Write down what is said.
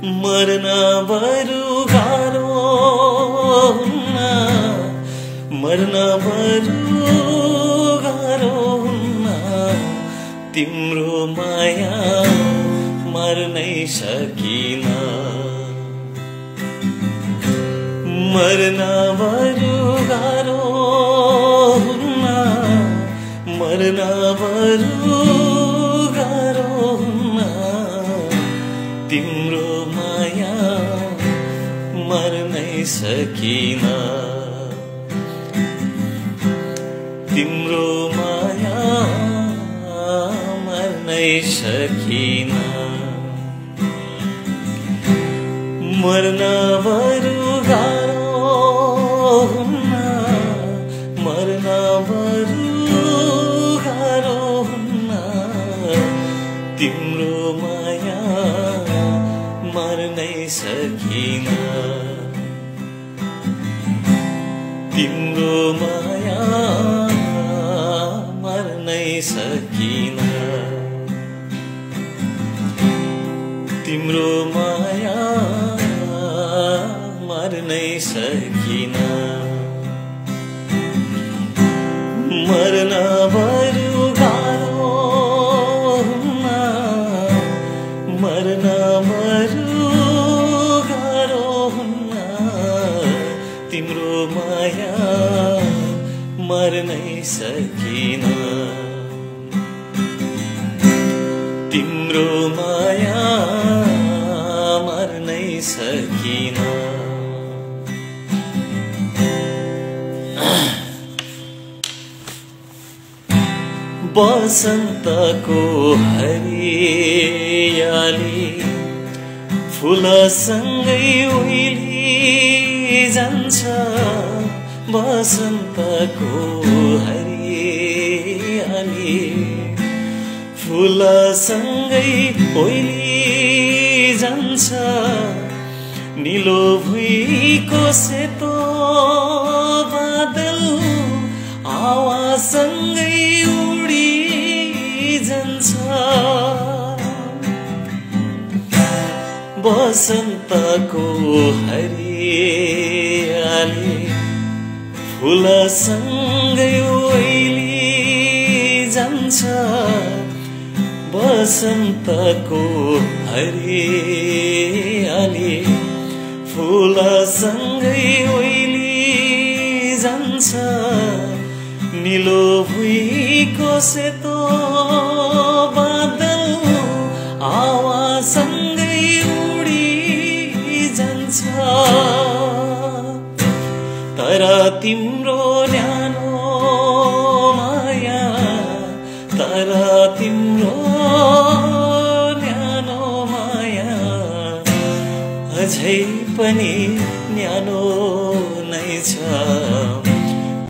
मर्न बरु गाह्रो हुन्न मर्न बरु गाह्रो हुन्न तिम्रो माया मर्नै सकिन मर्न बरु गाह्रो हुन्न मर्न बरु गाह्रो हुन्न तिम्रो माया मर्नै सकिन तिम्रो माया मर्नै सकिन मर्न बरु गाह्रो हुन्न मर्न बरु गाह्रो हुन्न तिम्रो माया मर्नै सकिन तिम्रो माया मर्नै सकिन तिम्रो माया मर्नै सकिन मर्न बरु गाह्रो हुन्न मर्न बरु गाह्रो हुन्न तिम्रो माया मर्नै सकिन तिम्रो माया मर्नै सकिन बसन्तको हरियाली फुलसँगै उइली जान्छ बसन्तको हरियाली फुलसँगै उइली जान्छ निलो भुइँको सेतो बादल हावासँगै उडी जान्छ बसन्तको हरियाली फुलसँगै उइली जान्छ बसन्तको हरियाली फुलसँगै उइली जान्छ निलो भुइँको सेतो बादल हावासँगै उडी जान्छ तर तिम्रो न्यानो माया तर तिम्रो न्यानो माया अझै पनि न्यानो नै छ